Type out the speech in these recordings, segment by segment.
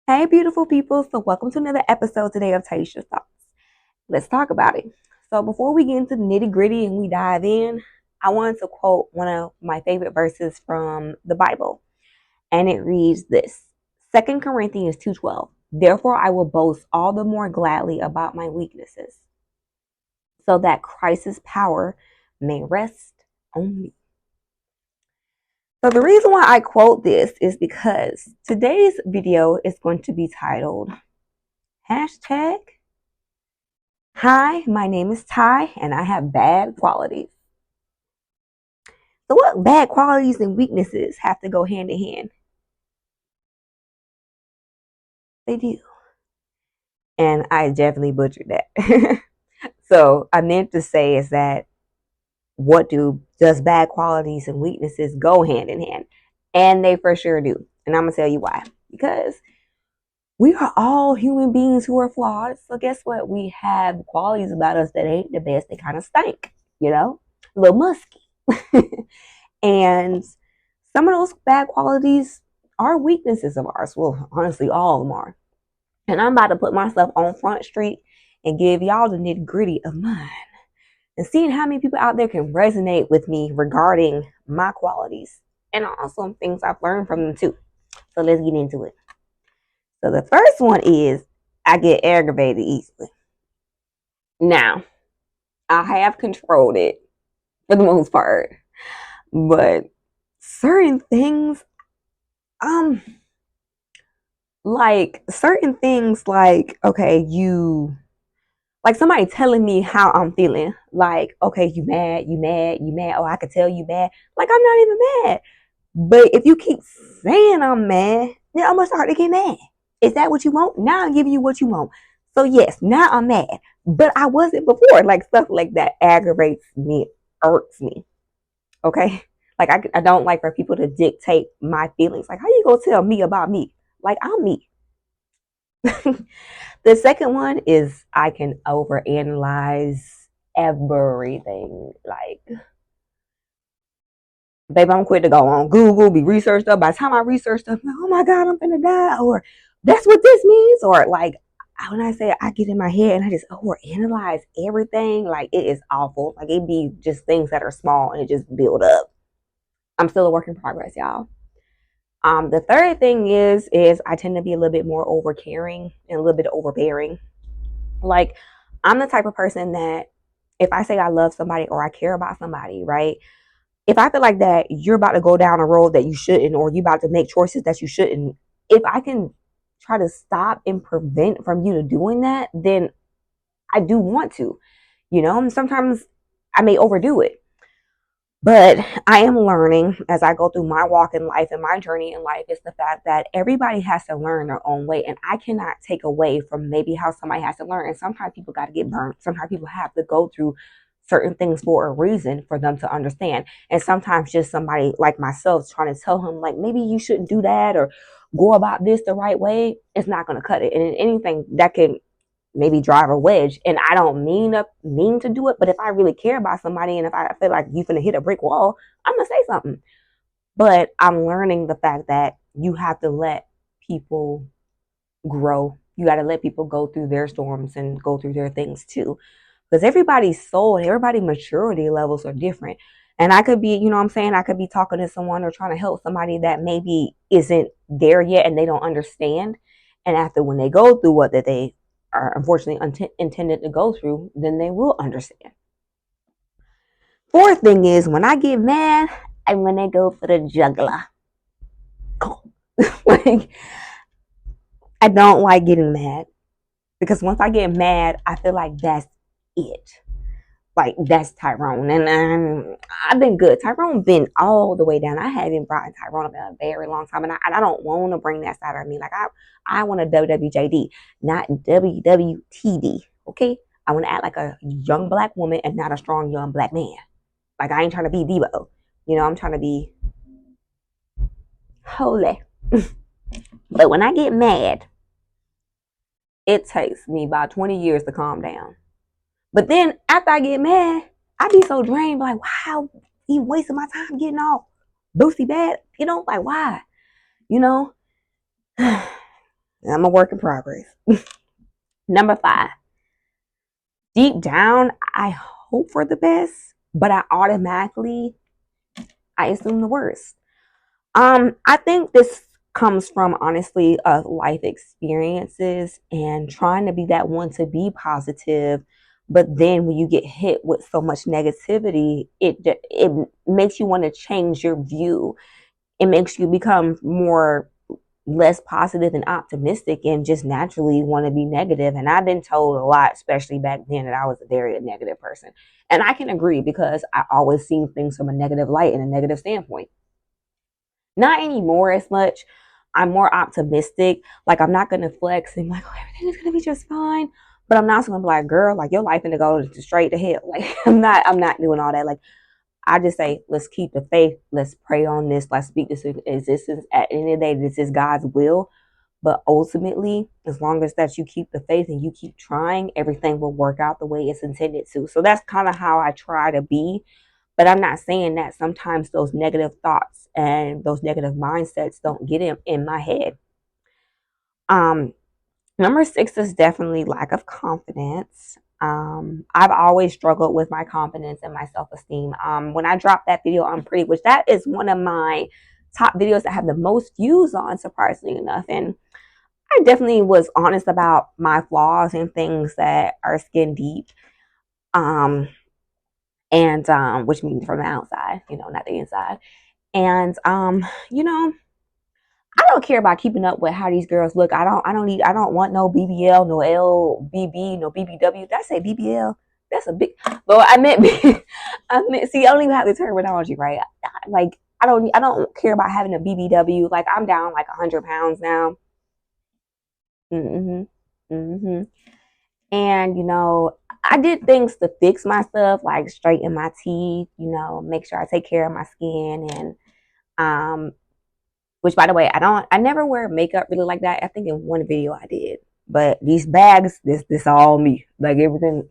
Hey, beautiful people. So, welcome to another episode today of Taste Thoughts. Let's talk about it. So, before we get into the nitty gritty and we dive in, I wanted to quote one of my favorite verses from the Bible. And it reads this: 2 Corinthians 2:12. Therefore, I will boast all the more gladly about my weaknesses, so that Christ's power may rest on me. So, the reason why I quote this is because today's video is going to be titled hashtag Hi, my name is Ty, and I have bad qualities. So, what bad qualities and weaknesses have to go hand in hand? They do. And I definitely butchered that. So, I meant to say is that does bad qualities and weaknesses go hand in hand? And they for sure do. And I'm going to tell you why. Because we are all human beings who are flawed. So, guess what? We have qualities about us that ain't the best. They kind of stink, a little musky. And some of those bad qualities are weaknesses of ours. Well, honestly, all of them are. And I'm about to put myself on Front Street and give y'all the nitty gritty of mine. And seeing how many people out there can resonate with me regarding my qualities and also things I've learned from them too. So let's get into it. So the first one is I get aggravated easily. Now, I have controlled it for the most part, but certain things, like certain things, like okay, like somebody telling me how I'm feeling, like okay, you mad, oh, I could tell you mad, like I'm not even mad, but if you keep saying I'm mad, then I'm gonna start to get mad. Is that what you want? Now I'm giving you what you want. So yes, now I'm mad, but I wasn't before. Like stuff like that aggravates me, irks me. Okay, like I don't like for people to dictate my feelings. Like how you gonna tell me about me? Like I'm me. The second one is I can overanalyze everything. Like, babe, I'm quick to go on Google, be researched up. By the time I research stuff, like, oh my God, I'm gonna die, or that's what this means, or like when I say I get in my head and I just overanalyze everything, like it is awful. Like it be just things that are small and it just build up. I'm still a work in progress, y'all. The third thing is I tend to be a little bit more over caring and a little bit overbearing. Like, I'm the type of person that if I say I love somebody or I care about somebody, right? If I feel like that you're about to go down a road that you shouldn't, or you're about to make choices that you shouldn't, if I can try to stop and prevent from you to doing that, then I do want to, and sometimes I may overdo it. But I am learning as I go through my walk in life and my journey in life is the fact that everybody has to learn their own way. And I cannot take away from maybe how somebody has to learn. And sometimes people got to get burnt. Sometimes people have to go through certain things for a reason for them to understand. And sometimes just somebody like myself trying to tell him, like, maybe you shouldn't do that or go about this the right way, it's not going to cut it. And anything that can maybe drive a wedge. And I don't mean to do it, but if I really care about somebody and if I feel like you finna hit a brick wall, I'm gonna say something. But I'm learning the fact that you have to let people grow. You got to let people go through their storms and go through their things too. Because everybody's soul and everybody's maturity levels are different. And I could be, you know what I'm saying? I could be talking to someone or trying to help somebody that maybe isn't there yet and they don't understand. And after when they go through what that they are unfortunately intended to go through, then they will understand. Fourth thing is when I get mad, I'm gonna go for the juggler. Like I don't like getting mad because once I get mad, I feel like that's it. Like that's Tyrone, and I've been good. Tyrone been all the way down. I haven't brought Tyrone up in a very long time, and I don't want to bring that side of me. Like I want a WWJD, not WWTD. Okay, I want to act like a young black woman and not a strong young black man. Like I ain't trying to be Debo. I'm trying to be holy. But when I get mad, it takes me about 20 years to calm down. But then after I get mad, I be so drained, like, wow, he wasting my time getting all boosty bad. Like, why? You know? I'm a work in progress. Number 5, deep down, I hope for the best, but I assume the worst. I think this comes from honestly life experiences and trying to be that one to be positive, but then when you get hit with so much negativity, it makes you want to change your view. It makes you become more less positive and optimistic and just naturally want to be negative. And I've been told a lot, especially back then, that I was a very negative person. And I can agree because I always seen things from a negative light and a negative standpoint. Not anymore as much. I'm more optimistic. Like I'm not gonna flex and like, oh, everything is gonna be just fine. But I'm not gonna be like, girl, like your life gonna go straight to hell. Like I'm not doing all that. Like I just say, let's keep the faith. Let's pray on this. Let's speak this into existence. At the end of the day, this is God's will. But ultimately, as long as that you keep the faith and you keep trying, everything will work out the way it's intended to. So that's kind of how I try to be. But I'm not saying that sometimes those negative thoughts and those negative mindsets don't get in my head. Um, Number 6 is definitely lack of confidence. I've always struggled with my confidence and my self esteem. When I dropped that video on Pretty, which that is one of my top videos that have the most views on, surprisingly enough. And I definitely was honest about my flaws and things that are skin deep. Um, and which means from the outside, not the inside. And you know, I don't care about keeping up with how these girls look. I don't want no BBL, no LBB, no BBW. Did I say BBL? That's a big. Well, I meant. I meant. See, I don't even have the terminology right. Like I don't care about having a BBW. Like I'm down like 100 pounds now. Mhm. Mhm. And I did things to fix my stuff, like straighten my teeth. Make sure I take care of my skin and um which, by the way, I never wear makeup really like that. I think in one video I did, but these bags, this all me. Like everything,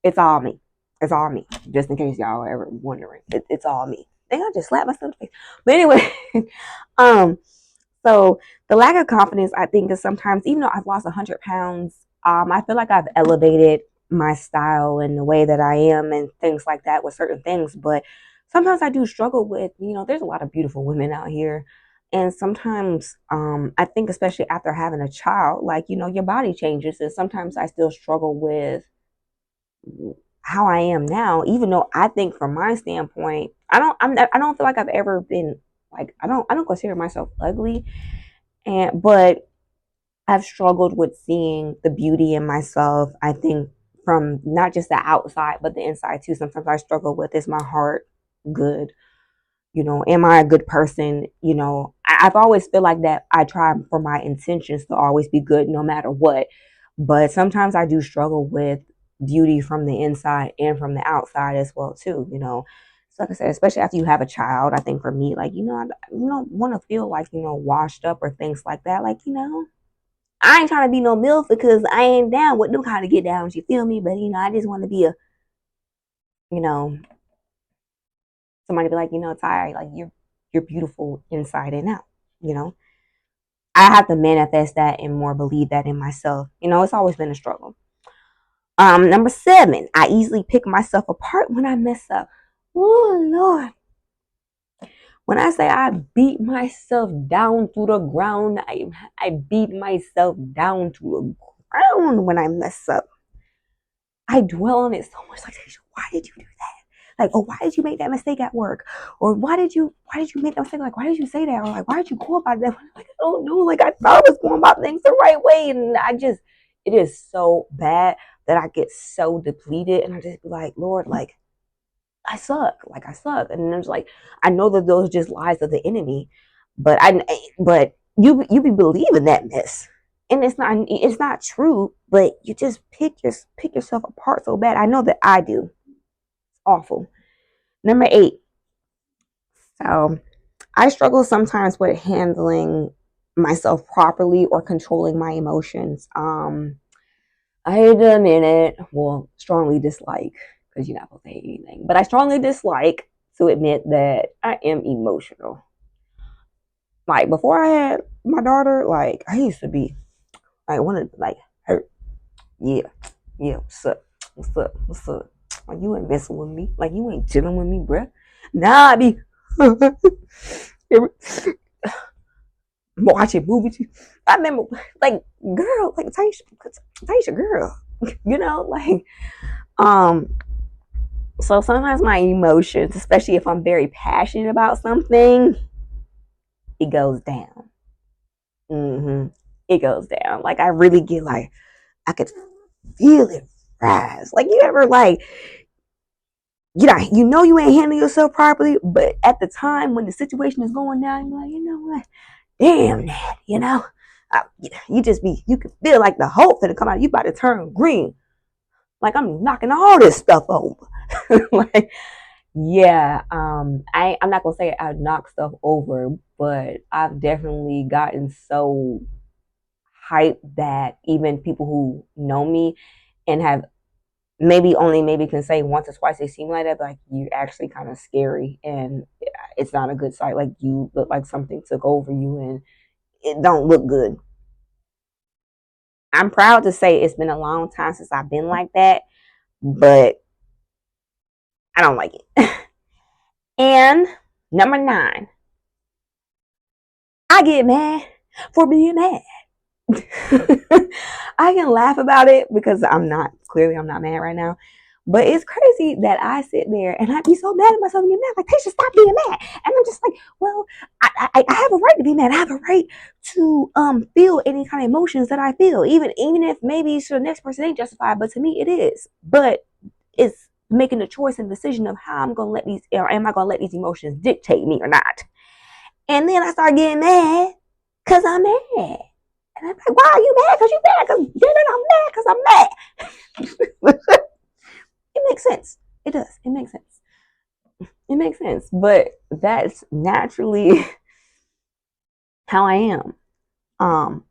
it's all me. It's all me. Just in case y'all are ever wondering, it's all me. I think I just slapped myself in the face. But anyway, um, so the lack of confidence, I think, is sometimes even though I've lost 100 pounds, I feel like I've elevated my style and the way that I am and things like that with certain things. But sometimes I do struggle with, there's a lot of beautiful women out here. And sometimes I think, especially after having a child, like, your body changes. And sometimes I still struggle with how I am now, even though I think from my standpoint, I don't feel like I've ever been like, I don't consider myself ugly. But I've struggled with seeing the beauty in myself. I think from not just the outside, but the inside too. Sometimes I struggle with, is my heart good? Am I a good person? I've always feel like that. I try for my intentions to always be good no matter what. But sometimes I do struggle with beauty from the inside and from the outside as well too. So like I said, especially after you have a child, I think for me, like, I don't want to feel like, washed up or things like that. Like, I ain't trying to be no MILF because I ain't down with them kind of get downs, you feel me? But I just want to be you know, somebody be like, Ty, like you're beautiful inside and out, you know. I have to manifest that and more believe that in myself. It's always been a struggle. Number 7, I easily pick myself apart when I mess up. Oh Lord. When I say I beat myself down to the ground, I beat myself down to the ground when I mess up. I dwell on it so much. Like, why did you do that? Like, oh, why did you make that mistake at work? Or why did you make that mistake? Like, why did you say that? Or like, why did you go about that? Like, I don't know. Like, I thought I was going about things the right way, and it is so bad that I get so depleted, and I just be like, Lord, like, I suck. Like, I suck. And then it's like, I know that those are just lies of the enemy, but you be believing that mess, and it's not true. But you just pick yourself apart so bad. I know that I do. It's awful. Number 8. So I struggle sometimes with handling myself properly or controlling my emotions. I admit it. Well, strongly dislike, because you're not supposed to hate anything, but I strongly dislike to admit that I am emotional. Like before I had my daughter, like I used to be like one of like her, yeah, yeah, what's up? What's up? What's up? Like you ain't messing with me. Like you ain't chilling with me, bruh. Nah, I be watching movies. I remember like girl, like Taisha girl. You know, like um so sometimes my emotions, especially if I'm very passionate about something, it goes down. hmm It goes down. Like I really get like I could feel it rise. Like you ever like you ain't handling yourself properly, but at the time when the situation is going down, you're like, you know what? Damn that, you can feel like the hope finna come out. You about to turn green. Like I'm knocking all this stuff over. Like, yeah, I'm not gonna say I knock stuff over, but I've definitely gotten so hyped that even people who know me and have maybe can say once or twice they seem like that, but like you're actually kind of scary and it's not a good sight. Like you look like something took over you and it don't look good. I'm proud to say it's been a long time since I've been like that, but I don't like it. And number 9, I get mad for being mad. I can laugh about it because I'm not mad right now. But it's crazy that I sit there and I be so mad at myself and get mad. Like, they should stop being mad. And I'm just like, well, I have a right to be mad. I have a right to feel any kind of emotions that I feel. Even if maybe to the next person ain't justified, but to me it is. But it's making a choice and decision of how I'm gonna let these or am I gonna let these emotions dictate me or not. And then I start getting mad because I'm mad. And I'm like, why are you mad? Because you mad. Because then I'm mad because I'm mad. It makes sense. It does. It makes sense. It makes sense. But that's naturally how I am. Um,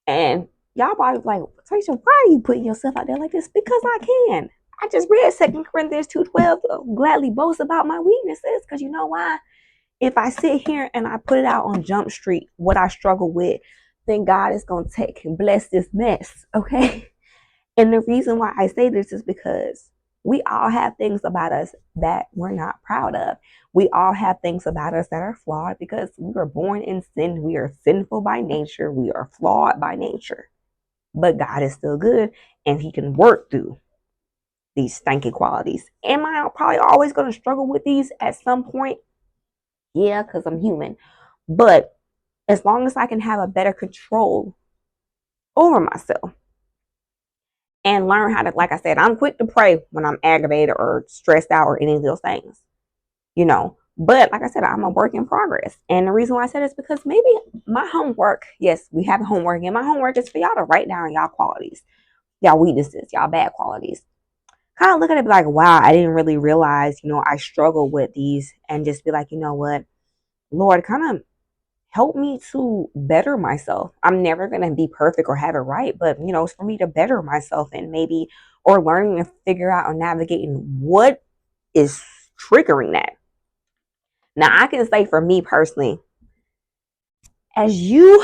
and y'all probably like, Taisha, why are you putting yourself out there like this? Because I can. I just read 2 Corinthians 2:12. Gladly boast about my weaknesses. Because you know why? If I sit here and I put it out on Jump Street, what I struggle with, then God is going to take and bless this mess. Okay. And the reason why I say this is because we all have things about us that we're not proud of. We all have things about us that are flawed because we were born in sin. We are sinful by nature. We are flawed by nature. But God is still good and He can work through these stinky qualities. Am I probably always going to struggle with these at some point? Yeah, because I'm human. But as long as I can have a better control over myself, and learn how to, like I said, I'm quick to pray when I'm aggravated or stressed out or any of those things, you know. But like I said, I'm a work in progress. And the reason why I said it is because maybe my homework, yes, we have homework, and my homework is for y'all to write down y'all qualities, y'all weaknesses, y'all bad qualities. Kind of look at it like, wow, I didn't really realize, I struggle with these, and just be like, you know what, Lord, kind of help me to better myself. I'm never going to be perfect or have it right, but it's for me to better myself and maybe or learning to figure out or navigating what is triggering that. Now, I can say for me personally, as you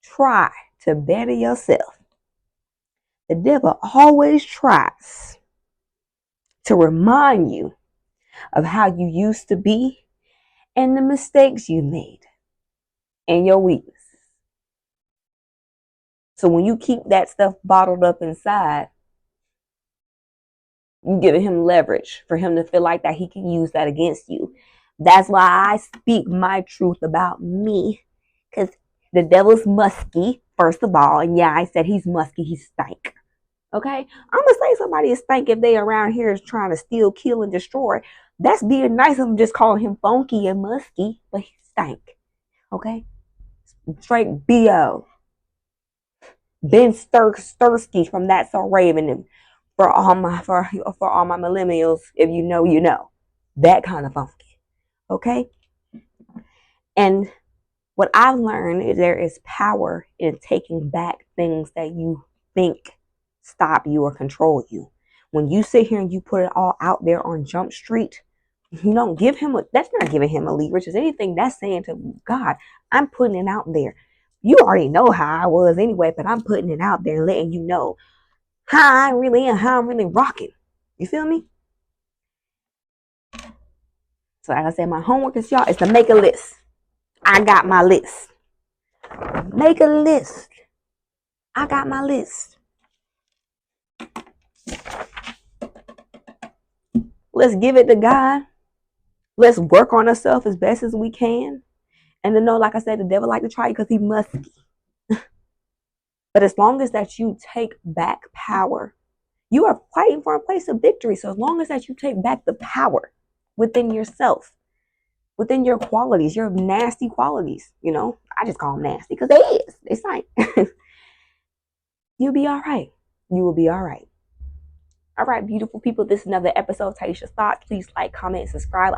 try to better yourself, the devil always tries to remind you of how you used to be and the mistakes you made and your weakness. So when you keep that stuff bottled up inside, you giving him leverage for him to feel like that he can use that against you. That's why I speak my truth about me. Because the devil's musky, first of all. And yeah, I said he's musky, he's stank. Okay? I'm gonna say somebody is stank if they around here is trying to steal, kill, and destroy. That's being nice of them just calling him funky and musky, but he's stank. Okay? Straight B.O. Ben Stursky from That's So Raven, and for all my millennials, if you know, you know, that kind of funky. Okay, and what I've learned is there is power in taking back things that you think stop you or control you. When you sit here and you put it all out there on Jump Street, You don't give him that's not giving him a leverage. It's anything that's saying to God, I'm putting it out there. You already know how I was anyway, but I'm putting it out there and letting you know how I really am, how I'm really rocking. You feel me? So like I said, my homework is y'all is to make a list. I got my list. Make a list. I got my list. Let's give it to God. Let's work on ourselves as best as we can. And to know, like I said, the devil like to try because he must. But as long as that you take back power, you are fighting for a place of victory. So as long as that you take back the power within yourself, within your qualities, your nasty qualities, I just call them nasty because they is. It's like, you'll be all right. You will be all right. All right, beautiful people. This is another episode. Taisha's Thoughts. Please like, comment, subscribe.